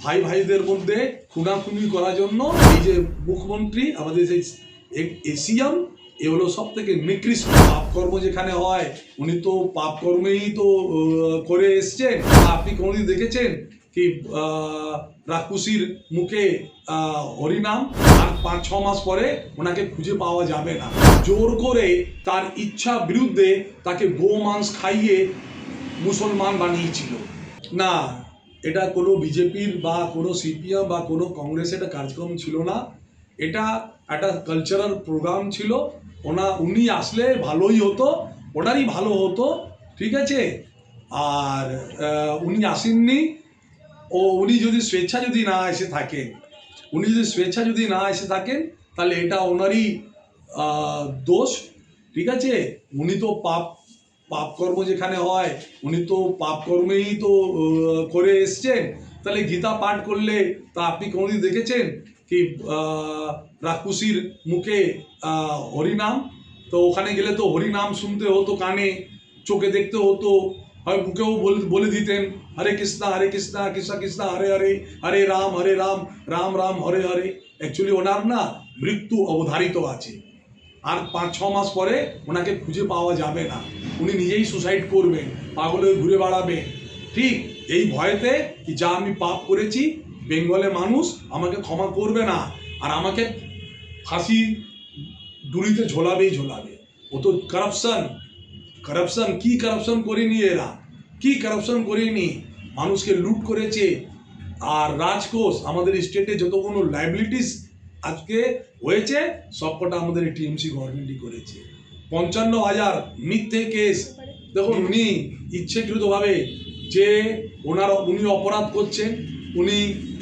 ভাই ভাইদের মধ্যে খুনাখুনি করার জন্য এই যে মুখ্যমন্ত্রী আমাদের যে এসিএম এ হলো সব থেকে নিকৃষ্ট। পাপকর্ম যেখানে হয় উনি তো পাপকর্মেই তো করে এসছেন। আপনি কোনোদিন দেখেছেন কি রাক্ষসীর মুখে হরিনাম? আর 5-6 মাস পরে ওনাকে খুঁজে পাওয়া যাবে না। জোর করে তার ইচ্ছা বিরুদ্ধে তাকে গোমাংস খাইয়ে মুসলমান বানিয়েছিল। না, এটা কোনো বিজেপির বা কোনো সিপিএম বা কোনো কংগ্রেসের একটা কার্যক্রম ছিল না। এটা একটা কালচারাল প্রোগ্রাম ছিল। উনি আসলে ভালোই হতো, ওনারই ভালো হতো, ঠিক আছে। আর উনি আসেননি। উনি যদি স্বেচ্ছা যদি না এসে থাকেন তাহলে এটা ওনারই দোষ, ঠিক আছে। উনি তো পাপকর্ম যেখানে হয় উনি তো পাপকর্মেই তো করে এসছেন। তাহলে গীতা পাঠ করলে তা আপনি কোনোদিন দেখেছেন কি রাক্ষসীর মুখে হরিনাম? তো ওখানে গেলে তো হরিনাম শুনতে হতো, কানে, চোখে দেখতে হতো, হয় মুখেও বলে দিতেন হরে কৃষ্ণা কৃষ্ণা কৃষ্ণা হরে হরে, হরে রাম রাম রাম হরে হরে। অ্যাকচুয়ালি ওনার না মৃত্যু অবধারিত আছে, আর 5-6 মাস পরে ওনাকে খুঁজে পাওয়া যাবে না। উনি নিজেই সুসাইড করবেন, পাগল হয়ে ঘুরে বেড়াবেন। ঠিক এই ভয়েতে কি যা আমি পাপ করেছি বেঙ্গলের মানুষ আমাকে ক্ষমা করবে না, আর আমাকে ফাঁসি ডুরিতে ঝোলাবে। ও তো কারাপশন কি কারাপশন করেনি এরা? কি কারাপশন করেনি? মানুষকে লুট করেছে। আর রাজকোষ আমাদের স্টেটে যতগুলো লাইবিলিটিস আজকে হয়েছে সবকটা আমাদের টিএমসি গভর্নমেন্টই করেছে। 55,000 মিথ্যে কেস। দেখুন, উনি ইচ্ছাকৃতভাবে যে উনি অপরাধ করছেন, উনি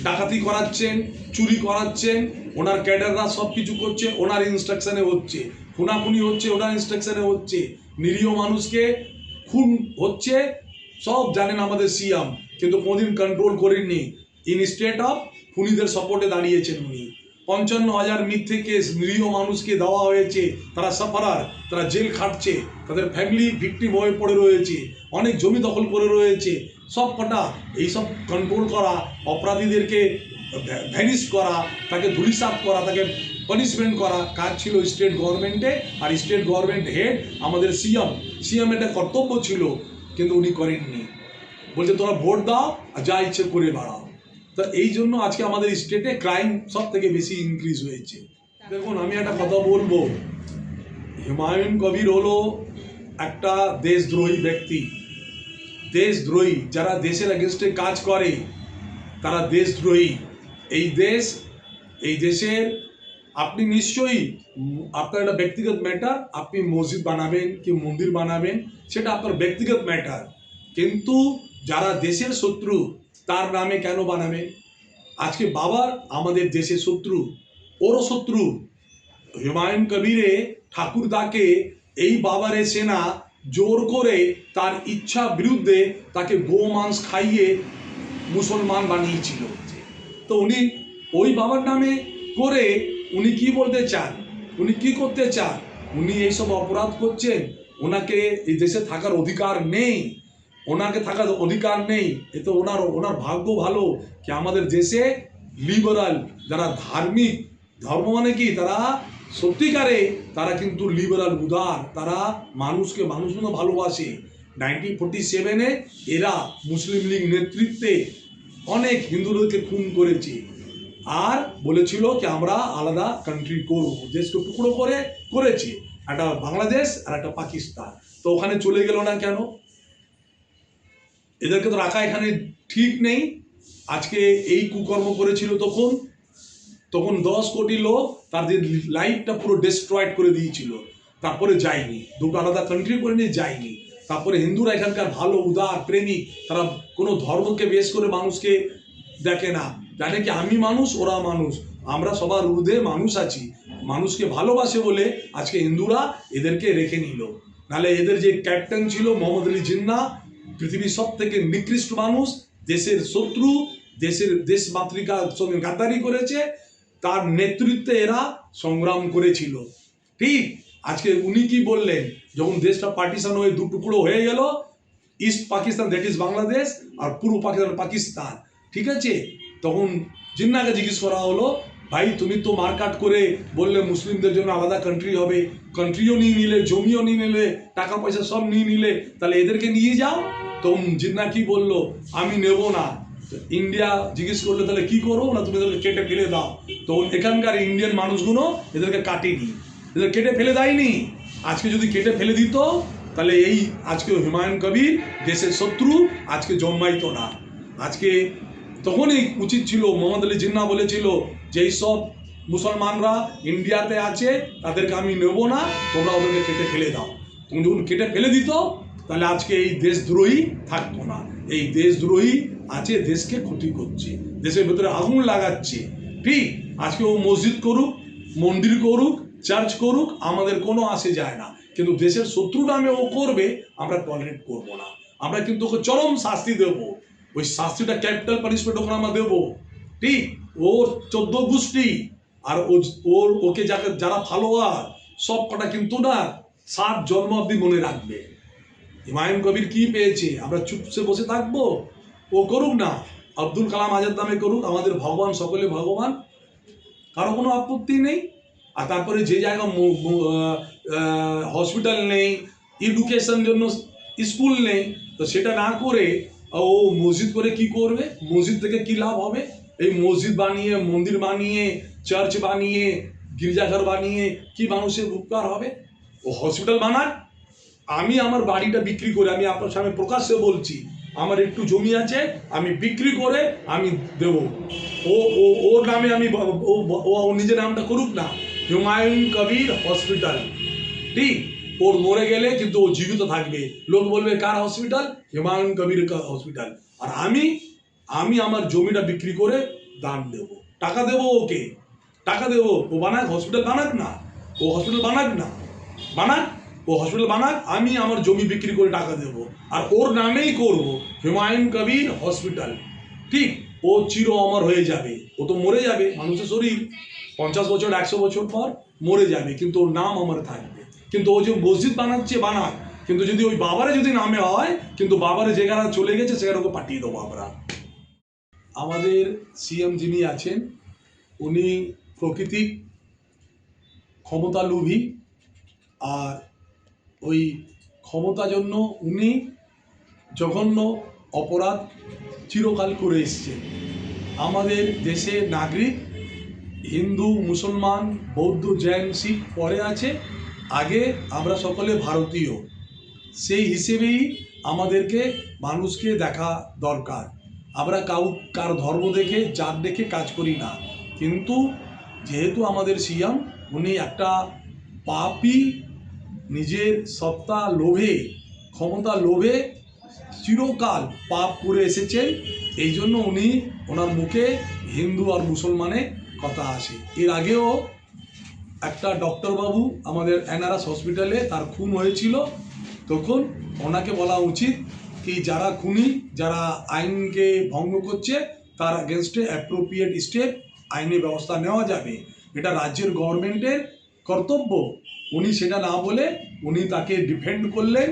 ডাকাতি করাচ্ছেন, চুরি করাচ্ছেন, ওনার ক্যাডাররা সব কিছু করছে ওনার ইনস্ট্রাকশনে হচ্ছে, খুনাখুনি হচ্ছে ওনার ইনস্ট্রাকশনে হচ্ছে, নিরীহ মানুষকে খুন হচ্ছে, সব জানেন আমাদের সিএম, কিন্তু কোনোদিন কন্ট্রোল করেননি। ইনস্টেড অফ খুনিদের সাপোর্টে দাঁড়িয়েছেন উনি। 55,000 মিথ্যে কেস নিরীহ মানুষকে দেওয়া হয়েছে, তারা সাফারার, তারা জেল খাটছে, তাদের ফ্যামিলি ভিকটিম হয়ে পড়ে রয়েছে, অনেক জমি দখল করে রয়েছে। সব কটা এইসব কন্ট্রোল করা, অপরাধীদেরকে ভ্যানিশ করা, তাকে ধুলিসাৎ করা, তাকে পানিশমেন্ট করা কাজ ছিল স্টেট গভর্নমেন্টে। আর স্টেট গভর্নমেন্ট হেড আমাদের সিএম এটা কর্তব্য ছিল, কিন্তু উনি করেননি। বলছে তোরা ভোট দাও আর যা ইচ্ছে করে বাড়াও। তো এই জন্য আজকে আমাদের স্টেটে ক্রাইম সব থেকে বেশি ইনক্রিজ হয়েছে। দেখুন, আমি একটা কথা বলবো, হুমায়ুন কবির হলো একটা দেশদ্রোহী ব্যক্তি। দেশদ্রোহী, যারা দেশের এগেনস্টে কাজ করে তারা দেশদ্রোহী। এই দেশের আপনি নিশ্চয়ই আপনার একটা ব্যক্তিগত ম্যাটার, আপনি মসজিদ বানাবেন কি মন্দির বানাবেন সেটা আপনার ব্যক্তিগত ম্যাটার, কিন্তু যারা দেশের শত্রু তার নামে কেন বানাবেন? আজকে বাবার আমাদের দেশের শত্রু, ওরও শত্রু। হুমায়ুন কবিরে ঠাকুরদাকে এই বাবারে সেনা জোর করে তার ইচ্ছা বিরুদ্ধে তাকে গোমাংস খাইয়ে মুসলমান বানিয়েছিল। তো উনি ওই বাবার নামে করে উনি কি বলতে চান, উনি কি করতে চান? উনি এইসব অপরাধ করছেন, ওনাকে এই দেশে থাকার অধিকার নেই, এ তো ওনার ভাগ্য ভালো কি আমাদের দেশে লিবারাল যারা ধার্মিক, ধর্ম মানে কি, তারা সত্যিকারে তারা কিন্তু লিবারাল, উদার, তারা মানুষকে মানুষ মতো ভালোবাসে। 1947-এ এরা মুসলিম লীগ নেতৃত্বে অনেক হিন্দুদেরকে খুন করেছে, আর বলেছিল কি আমরা আলাদা কান্ট্রি করবো, দেশকে টুকরো করেছে, একটা বাংলাদেশ আর একটা পাকিস্তান। তো ওখানে চলে গেল না কেন? এদেরকে তো রাখা এখানে ঠিক নেই। আজকে এই কুকর্ম করেছিল তখন 10 কোটি লোক তাদের লাইফটা পুরো ডিস্ট্রয়েড করে দিয়েছিল, তারপরে যায়নি, দুটো আলাদা কান্ট্রি করে নিয়ে যায়নি। তারপরে হিন্দুরা এখানকার ভালো, উদার, প্রেমিক, তারা কোনো ধর্মকে বেশ করে মানুষকে দেখে না, জানে কি আমি মানুষ ওরা মানুষ, আমরা সবার ঊর্ধ্বে মানুষ আছি, মানুষকে ভালোবাসে বলে আজকে হিন্দুরা এদেরকে রেখে নিল। নাহলে এদের যে ক্যাপ্টেন ছিল মোহাম্মদ আলী জিন্নাহ, পৃথিবীর সব থেকে নিকৃষ্ট মানুষ, দেশের শত্রু, দেশ মাতৃকার সঙ্গে গাদ্দারি করেছে, তার নেতৃত্বে এরা সংগ্রাম করেছিল। ঠিক আজকে উনি কি বললেন, যখন দেশটা পার্টিশন হয়ে দু টুকরো হয়ে গেল, East Pakistan that is Bangladesh আর পূর্ব পাকিস্তান, ঠিক আছে, তখন জিন্নাকে জিজ্ঞেস করা হলো, ভাই তুমি তো মারকাট করে বললে মুসলিমদের জন্য আলাদা কান্ট্রি হবে, কান্ট্রিও নিয়ে নিলে, জমিও নিয়ে নিলে, টাকা পয়সা সব নিয়ে নিলে, তাহলে এদেরকে নিয়ে যাও। তখন জিন্না কি বললো, আমি নেব না। ইন্ডিয়া জিজ্ঞেস করলে তাহলে কি করো না, তুমি এদেরকে কেটে ফেলে দাও। তো এখানকার ইন্ডিয়ান মানুষগুলো এদেরকে কাটেনি, এদের কেটে ফেলে দেয়নি। আজকে যদি কেটে ফেলে দিত তাহলে এই আজকে হুমায়ুন কবির দেশের শত্রু আজকে জন্মাইতো না। আজকে তখনই উচিত ছিল, মোহাম্মদ আলী জিন্নাহ বলেছিল যেই সব মুসলমানরা ইন্ডিয়াতে আছে তাদেরকে আমি নেব না, তোমরা ওদেরকে কেটে ফেলে দাও। তুমি যখন কেটে ফেলে দিত তাহলে আজকে এই দেশদ্রোহী থাকতো না। এই দেশদ্রোহী আছে, দেশকে ক্ষতি করছে, দেশের ভেতরে আগুন লাগাচ্ছে। ঠিক, আজকে ও মসজিদ করুক, মন্দির করুক, চার্চ করুক, আমাদের কোনো আসে যায় না, কিন্তু দেশের শত্রু নামে ও করবে, আমরা টলারেট করবো না। আমরা কিন্তু ওকে চরম শাস্তি দেবো, ওই শাস্তিটা ক্যাপিটাল পানিশমেন্ট ওখানে আমরা দেবো। ঠিক, ওর 14 গোষ্ঠী আর ওকে যারা ফলোয়ার সব কটা কিন্তু না 7 জন্ম অব্দি মনে রাখবে। হুমায়ুন কবির কি পেয়েছে, আমরা চুপসে বসে থাকবো? ও করুক না, আব্দুল কালাম আজাদ নামে করুক, আমাদের ভগবান সকলে ভগবান, কারো কোনো আপত্তি নেই। আর তারপরে যে জায়গা হসপিটাল নেই, এডুকেশন জন্য স্কুল নেই, তো সেটা না করে ও মসজিদ করে কি করবে? মসজিদ থেকে কি লাভ হবে? এই মসজিদ বানিয়ে, মন্দির বানিয়ে, চার্চ বানিয়ে, গির্জাঘর বানিয়ে কি মানুষের উপকার হবে? ও হসপিটাল বানাক, আমি আমার বাড়িটা বিক্রি করে, আমি আপনার সামনে প্রকাশ্যে বলছি, আমার একটু জমি আছে, আমি বিক্রি করে আমি দেব। ওর নামে আমি, ও নিজের নামটা করুক না, হুমায়ুন কবির হসপিটাল। ঠিক, ওর মরে গেলে কিন্তু ও জীবিত থাকবে, লোক বলবে কার হসপিটাল? হুমায়ুন কবির হসপিটাল। আর আমি আমার জমিটা বিক্রি করে দান দেব, টাকা দেবো, ওকে টাকা দেবো। ও বানাক, হসপিটাল বানাক না, ও হসপিটাল বানাক না, বানাক, ও হসপিটাল বানাক, আমি আমার জমি বিক্রি করে টাকা দেবো, আর ওর নামেই করব হুমায়ুন কবির হসপিটাল। ঠিক, ও চির অমর হয়ে যাবে। ও তো মরে যাবে, মানুষের শরীর 50 বছর 100 বছর পর মরে যাবে, কিন্তু ওর নাম আমার থাকবে। কিন্তু ও যে মসজিদ বানাচ্ছে বানাক, কিন্তু যদি ওই বাবারে যদি নামে হয়, কিন্তু বাবারে যেখানে চলে গেছে সেখানে ওকে পাঠিয়ে দেবো আমরা। আমাদের সিএম যিনি আছেন, উনি প্রকৃতির ক্ষমতা লোভী, আর ওই ক্ষমতার জন্য উনি জঘন্য অপরাধ চিরকাল করে এসছেন। আমাদের দেশের নাগরিক হিন্দু, মুসলমান, বৌদ্ধ, জৈন, শিখ পরে আছে, আগে আমরা সকলে ভারতীয়। সেই হিসেবেই আমাদেরকে মানুষকে দেখা দরকার। আমরা কার ধর্ম দেখে, জাত দেখে কাজ করি না। কিন্তু যেহেতু আমাদের সিএম উনি একটা পাপী, নিজের সত্তা লোভে, ক্ষমতা লোভে চিরকাল পাপ করে এসেছেন, এই জন্য উনি, ওনার মুখে হিন্দু আর মুসলমানে কথা আসে। এর আগেও একটা ডক্টরবাবু আমাদের এনআরএস হসপিটালে তার খুন হয়েছিল, তখন ওনাকে বলা উচিত কি যারা খুনি, যারা আইনকে ভঙ্গ করছে, তার এগেনস্টে অ্যাপ্রোপ্রিয়েট স্টেপ, আইনি ব্যবস্থা নেওয়া যাবে, এটা রাজ্যের গভর্নমেন্টের কর্তব্য। উনি সেটা না বলে উনি তাকে ডিফেন্ড করলেন,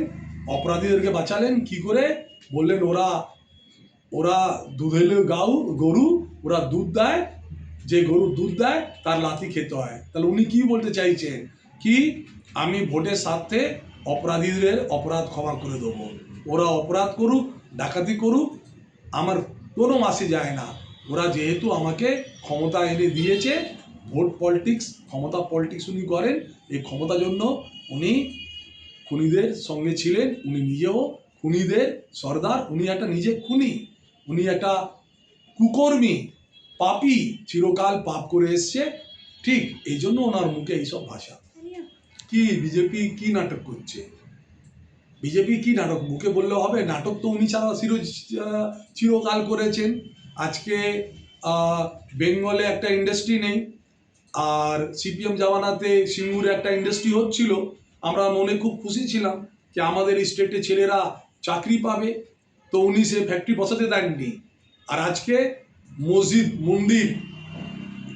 অপরাধীদেরকে বাঁচালেন। কি করে বললেন, ওরা দুধেলে গরু, ওরা দুধ দেয়, যে গরু দুধ দেয় তার লাথি খেতে হয়। তাহলে উনি কি বলতে চাইছেন কি আমি ভোটের স্বার্থে অপরাধীদের অপরাধ ক্ষমা করে দেবো, ওরা অপরাধ করুক, ডাকাতি করুক, আমার কোনো মাসে যায় না। ওরা যেহেতু আমাকে ক্ষমতা এনে দিয়েছে, ভোট পলিটিক্স, ক্ষমতা পলিটিক্স উনি করেন, এই ক্ষমতার জন্য উনি খুনিদের সঙ্গে ছিলেন, উনি নিজেও খুনিদের সর্দার, উনি একটা নিজে খুনি, উনি একটা কুকর্মী, পাপী, চিরকাল পাপ করে এসছে। ঠিক, এই জন্য ওনার মুখে এইসব ভাষা। কি বিজেপি কি নাটক করছে? বিজেপি কি নাটক মুখে বললে হবে? নাটক তো উনি ছাড়া চিরকাল করেছেন। আজকে বেঙ্গলে একটা ইন্ডাস্ট্রি নেই, আর সিপিএম জামানাতে সিঙ্গুরে একটা ইন্ডাস্ট্রি হচ্ছিল, আমরা মনে খুব খুশি ছিলাম যে আমাদের স্টেটে ছেলেরা চাকরি পাবে, তো উনি সে ফ্যাক্টরি বসাতে দেননি। আর আজকে মসজিদ মন্দির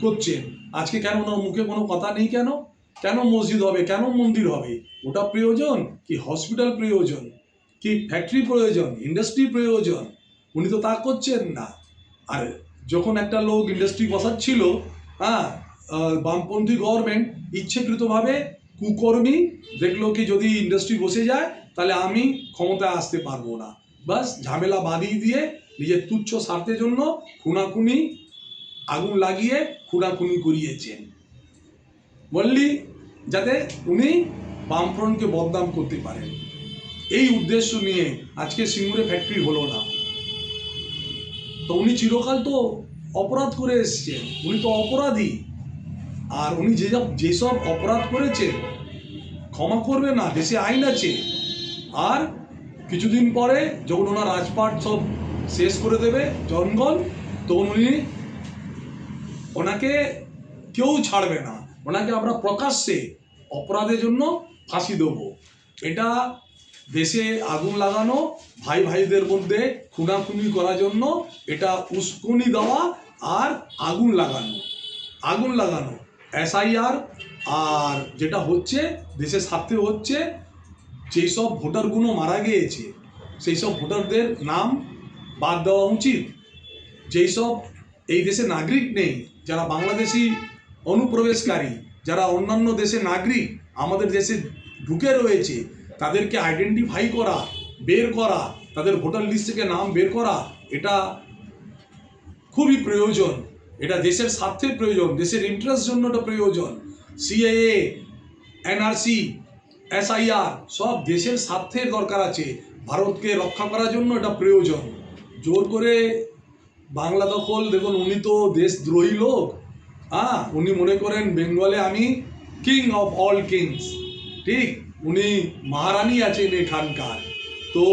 করছেন, আজকে কেন ওনার মুখে কোনো কথা নেই? কেন কেন মসজিদ হবে, কেন মন্দির হবে? ওটা প্রয়োজন কি হসপিটাল প্রয়োজন, কি ফ্যাক্টরি প্রয়োজন, ইন্ডাস্ট্রি প্রয়োজন? উনি তো তা করছেন না। আর যখন একটা লোক ইন্ডাস্ট্রি বসাচ্ছিল, হ্যাঁ, বামপন্থী গভর্নমেন্ট ইচ্ছাকৃতভাবে কুকর্মী দেখলো কি যদি ইন্ডাস্ট্রি বসে যায় তাহলে আমি ক্ষমতায় আসতে পারবো না, বাস ঝামেলা বাঁধিয়ে দিয়ে নিজের তুচ্ছ স্বার্থের জন্য খুনাখুনি আগুন লাগিয়ে খুনাখুনি করিয়েছেন, বললি যাতে উনি বামফ্রন্টকে বদনাম করতে পারেন। এই উদ্দেশ্য নিয়ে আজকে সিঙ্গুরে ফ্যাক্টরি হলো না। তো উনি চিরকাল তো অপরাধ করে এসছেন, উনি তো অপরাধী। আর উনি যেসব অপরাধ করেছেন ক্ষমা করবে না, দেশে আইন আছে। আর কিছুদিন পরে যখন ওনার রাজপাট সব শেষ করে দেবে জনগণ, তখন ওনাকে কেউ ছাড়বে না, ওনাকে আমরা প্রকাশ্যে অপরাধের জন্য ফাঁসি দেবো। এটা দেশে আগুন লাগানো, ভাই ভাইদের মধ্যে খুনাখুনি করার জন্য এটা উস্কুনি দেওয়া আর আগুন লাগানো SIR। আর যেটা হচ্ছে দেশের স্বার্থে হচ্ছে যেই সব ভোটারগুলো মারা গিয়েছে সেই সব ভোটারদের নাম বাদ দেওয়া উচিত। যেই সব এই দেশে নাগরিক নেই, যারা বাংলাদেশি অনুপ্রবেশকারী, যারা অন্যান্য দেশের নাগরিক আমাদের দেশে ঢুকে রয়েছে, তাদেরকে আইডেন্টিফাই করা, বের করা, তাদের ভোটার লিস্ট থেকে নাম বের করা, এটা খুবই প্রয়োজন। এটা দেশের স্বার্থের প্রয়োজন, দেশের ইন্টারেস্ট জন্য এটা প্রয়োজন। CAA, NRC, SIR সব দেশের স্বার্থের দরকার আছে, ভারতকে রক্ষা করার জন্য এটা প্রয়োজন। জোর করে বাংলা দখল, দেখুন উনি তো দেশদ্রোহী লোক। হ্যাঁ, উনি মনে করেন বেঙ্গলে আমি কিং অফ অল কিংস, ঠিক, উনি মহারানী আছেন এখানকার। তো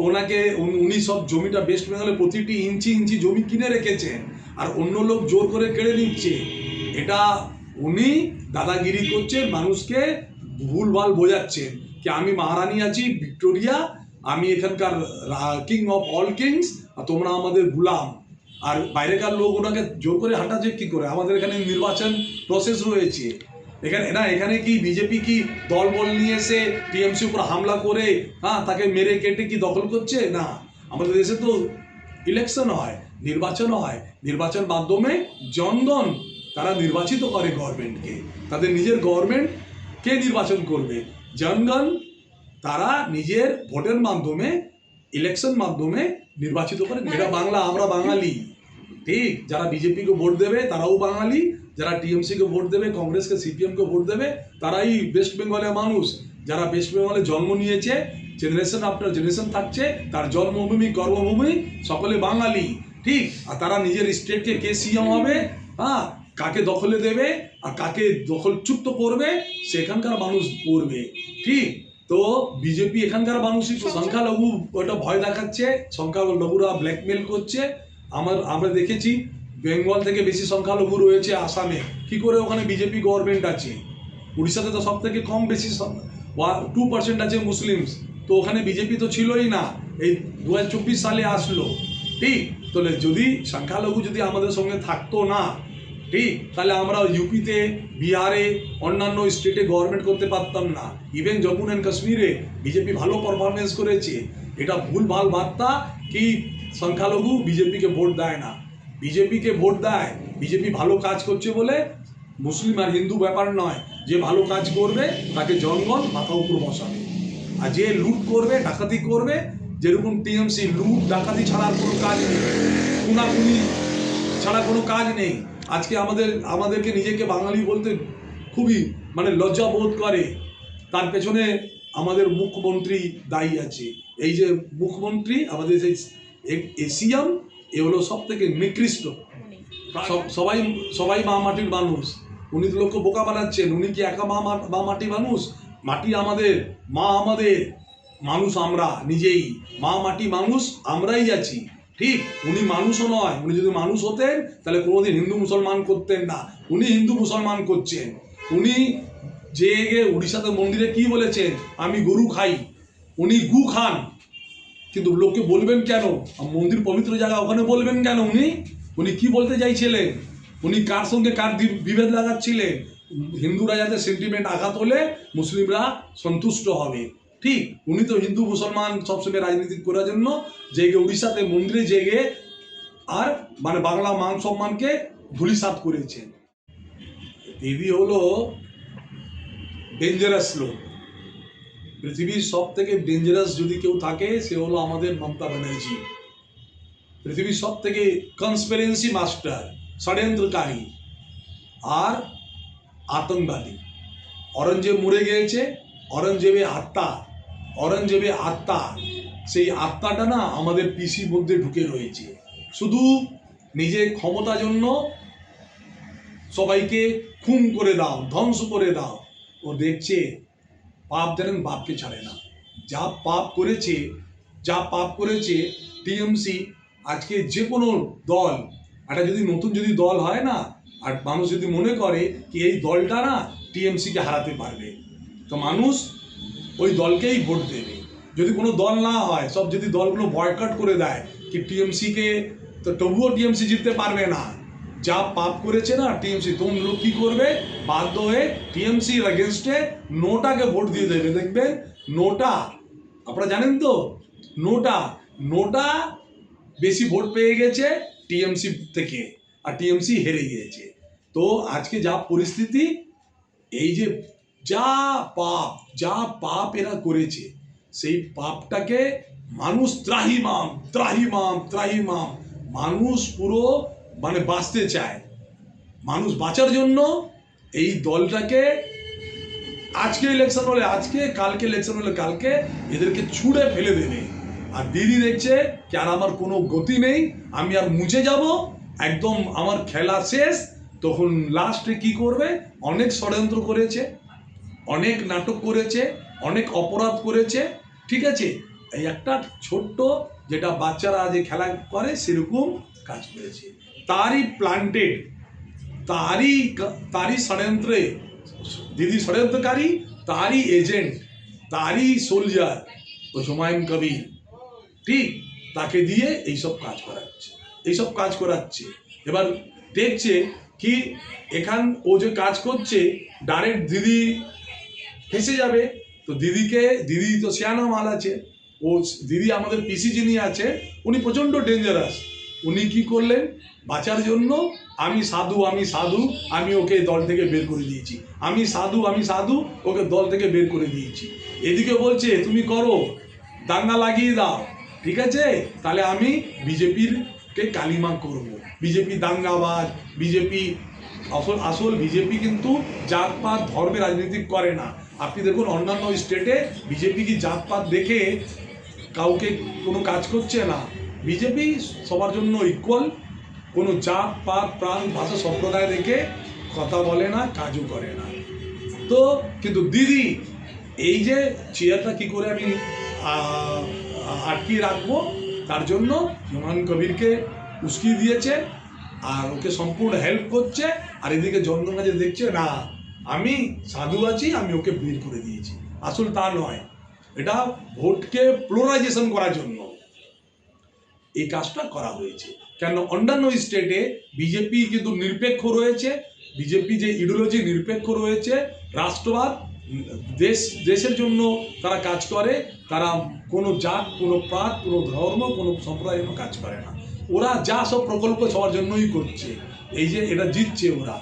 ওনাকে উনি সব জমিটা ওয়েস্ট বেঙ্গলে প্রতিটি ইঞ্চি ইঞ্চি জমি কিনে রেখেছেন, আর অন্য লোক জোর করে কেড়ে নিচ্ছে। এটা উনি দাদাগিরি করছেন, মানুষকে ভুলভাল বোঝাচ্ছেন কি আমি মহারানী আছি ভিক্টোরিয়া, আমি এখানকার কিং অফ অল কিংস, আর তোমরা আমাদের গুলাম। আর বাইরেকার লোক ওনাকে জোর করে হাঁটাচ্ছে কি করে? আমাদের এখানে নির্বাচন প্রসেস রয়েছে, এখানে কি বিজেপি কি দল বল নিয়ে এসে TMC উপর হামলা করে, হ্যাঁ, তাকে মেরে কেটে কি দখল করছে? না, আমাদের দেশে তো ইলেকশন হয়, নির্বাচন হয়, নির্বাচন মাধ্যমে জনগণ তারা নির্বাচিত করে গভর্নমেন্টকে, তাদের নিজের গভর্নমেন্ট কে নির্বাচন করবে? জনগণ তারা নিজের ভোটের মাধ্যমে, ইলেকশন মাধ্যমে নির্বাচিত করে। এটা বাংলা, আমরা বাঙালি, ঠিক, যারা বিজেপিকে ভোট দেবে তারাও বাঙালি, যারা TMCকে ভোট দেবে, কংগ্রেসকে CPM-কে ভোট দেবে তারাই ওয়েস্ট বেঙ্গলের মানুষ। যারা ওয়েস্ট বেঙ্গলে জন্ম নিয়েছে, জেনারেশন আফটার জেনারেশন থাকছে, তার জন্মভূমি কর্মভূমি সকলে বাঙালি, ঠিক। আর তারা নিজের স্টেটকে কে CM হবে, হ্যাঁ, কাকে দখলে দেবে আর কাকে দখলচ্যুত করবে সেখানকার মানুষ করবে, ঠিক। তো বিজেপি এখানকার মানুষই সংখ্যালঘু ওটা ভয় দেখাচ্ছে, সংখ্যালঘুরা ব্ল্যাকমেল করছে। আমরা দেখেছি বেঙ্গল থেকে বেশি সংখ্যালঘু রয়েছে আসামে, কি করে ওখানে বিজেপি গভর্নমেন্ট আছে? উড়িষ্যাতে তো সব থেকে কম, বেশি 2% আছে মুসলিমস, তো ওখানে বিজেপি তো ছিলই না, এই 2024 সালে আসলো, ঠিক। তাহলে যদি সংখ্যালঘু যদি আমাদের সঙ্গে থাকতো না, ঠিক, তাহলে আমরা ইউপিতে, বিহারে, অন্যান্য স্টেটে গভর্নমেন্ট করতে পারতাম না। ইভেন জম্মু অ্যান্ড কাশ্মীরে বিজেপি ভালো পারফরমেন্স করেছে। এটা ভুলভাল বার্তা কি সংখ্যালঘু বিজেপিকে ভোট দেয় না, বিজেপিকে ভোট দেয়, বিজেপি ভালো কাজ করছে বলে। মুসলিম আর হিন্দু ব্যাপার নয়, যে ভালো কাজ করবে তাকে জনগণ মাথা উপর বসাবে, আর যে লুট করবে, ডাকাতি করবে, যেরকম TMC লুট ডাকাতি ছাড়া আর কোনো কাজ নেই, খুনাখুনি ছাড়া কোনো কাজ নেই। আজকে আমাদেরকে নিজেকে বাঙালি বলতে খুবই লজ্জা বোধ করে। তার পেছনে আমাদের মুখ্যমন্ত্রী দায়ী আছে। এই যে মুখ্যমন্ত্রী আমাদের যে CM, এ হলো সব থেকে নিকৃষ্ট। সবাই মা মাটির মানুষ, উনি তো লোককে বোকা বানাচ্ছেন। উনি কি একা মা মাটি মানুষ? মাটি আমাদের, মা আমাদের, মানুষ আমরা নিজেই, মা মাটি মানুষ আমরাই আছি, ঠিক। উনি মানুষও নয়, উনি যদি মানুষ হতেন তাহলে কোনোদিন হিন্দু মুসলমান করতেন না, উনি হিন্দু মুসলমান করছেন। উনি যে উড়িষ্যাতে মন্দিরে কি বলেছেন, আমি গরু খাই, উনি গু খান, কিন্তু লোককে বলবেন কেন? মন্দির পবিত্র জায়গা, ওখানে বলবেন কেন? উনি কি বলতে চাইছিলেন? উনি কার সঙ্গে কার বিভেদ লাগাচ্ছিলেন? হিন্দুরা যাতে সেন্টিমেন্ট আঘাত হলে মুসলিমরা সন্তুষ্ট হবে, ঠিক। উনি তো হিন্দু মুসলমান সবসময় রাজনীতি করার জন্য জেগে উড়িষ্যাতে মন্দিরে জেগে আর মানে বাংলা মান সম্মানকে ধূলিসাৎ করেছেন। দিদি হলো ডেঞ্জারাস লোক। পৃথিবীর সব থেকে ডেঞ্জারাস যদি কেউ থাকে সে হলো আমাদের মমতা ব্যানার্জি। পৃথিবীর সব থেকে কনস্পিরেন্সি মাস্টার, ষড়যন্ত্রকারী আর আতঙ্কবাদী। অরঙ্গজেব মরে গিয়েছে, অরঙ্গজেবের আত্মা, সেই আত্মাটা না আমাদের পিসির মধ্যে ঢুকে রয়েছে। শুধু নিজের ক্ষমতার জন্য সবাইকে খুন করে দাও, ধ্বংস করে দাও। ও দেখছে পাপ জানেন বাপকে ছাড়ে না। যা পাপ করেছে টিএমসি। আজকে যে কোনো দল, একটা যদি নতুন দল হয় না, আর মানুষ যদি মনে করে কি এই দলটা না টিএমসিকে হারাতে পারবে, তো মানুষ ওই দলকেই ভোট দেবে। যদি কোনো দল না হয়, সব যদি দলগুলো বয়কট করে দেয় কি টিএমসিকে, তো তবুও টিএমসি জিততে পারবে না। যা পাপ করেছে না টিএমসি, তখন লোক কি করবে, বাধ্য হয়ে টিএমসির এগেনস্টে নোটাকে ভোট দিয়ে দেবে। দেখবেন নোটা, আপনারা জানেন তো, নোটা বেশি ভোট পেয়ে গেছে টিএমসি থেকে, আর টিএমসি হেরে গিয়েছে। তো আজকে যা পরিস্থিতি, এই যে যা পাপ এরা করেছে, সেই পাপটাকে মানুষ ত্রাহিমাম, মানুষ পুরো মানে বাঁচতে চায়। মানুষ বাঁচার জন্য এই দলটাকে আজকে ইলেকশন হলে আজকে, কালকে ইলেকশন হলে কালকে এদেরকে ছুঁড়ে ফেলে দেবে। আর দিদি দেখছে কি আর আমার কোনো গতি নেই, আমি আর মুছে যাব, একদম আমার খেলা শেষ। তখন লাস্টে কি করবে, অনেক ষড়যন্ত্র করেছে, অনেক নাটক করেছে, অনেক অপরাধ করেছে, ঠিক আছে। এই একটা ছোট্ট যেটা বাচ্চারা যে খেলা করে সেরকম কাজ করেছে। তারই প্লান্টেড, তারই ষড়যন্ত্রে, দিদি ষড়যন্ত্রকারী, তারই এজেন্ট, তারই সোলজার ওই হুমায়ুন কবির, ঠিক, তাকে দিয়ে এইসব কাজ করাচ্ছে। এবার দেখছে কি ও যে কাজ করছে, ডাইরেক্ট দিদি ফেঁসে যাবে। তো দিদি তো সিয়ানা মাল আছে। দিদি আমাদের পিসি যিনি আছে, উনি প্রচণ্ড ডেঞ্জারাস। উনি কি করলেন, বাঁচার জন্য আমি সাধু, আমি ওকে দল থেকে বের করে দিয়েছি, আমি সাধু, ওকে দল থেকে বের করে দিয়েছি। এদিকে বলছে তুমি করো, দাঙ্গা লাগিয়ে দাও, ঠিক আছে, তাহলে আমি বিজেপিকে কালিমা করব। বিজেপি দাঙ্গাবাজ, বিজেপি আসল বিজেপি কিন্তু জাতপাত ধর্মে রাজনীতি করে না। আপনি দেখুন অন্যান্য স্টেটে বিজেপি কি জাতপাত দেখে কাউকে কোনো কাজ করছে না। বিজেপি সবার জন্য ইকুয়াল, কোনো জাত পাত প্রাণ ভাষা সম্প্রদায় দেখে কথা বলে না, কাজও করে না। তো কিন্তু দিদি এই যে চেয়ারটা কি করে আমি আটকিয়ে রাখবো, তার জন্য হুমায়ুন কবিরকে উস্কিয়ে দিয়েছে, আর ওকে সম্পূর্ণ হেল্প করছে। আর এদিকে জনগণ কাছে দেখছে না আমি সাধু আছি, আমি ওকে বের করে দিয়েছি। আসল তা নয়, এটা ভোটকে পোলারাইজেশন করার জন্য এই কাজটা করা হয়েছে। কেন অন্যান্য স্টেটে বিজেপি কিন্তু নিরপেক্ষ রয়েছে, বিজেপি যে ইডিওলজি নিরপেক্ষ রয়েছে, রাষ্ট্রবাদ, দেশের জন্য তারা কাজ করে, তারা কোনো জাত, কোনো পাত, কোনো ধর্ম, কোনো সম্প্রদায়ের জন্য কাজ করে না। ওরা যা সব প্রকল্প সবার জন্যই করছে, এই যে এটা জিতছে ওরা।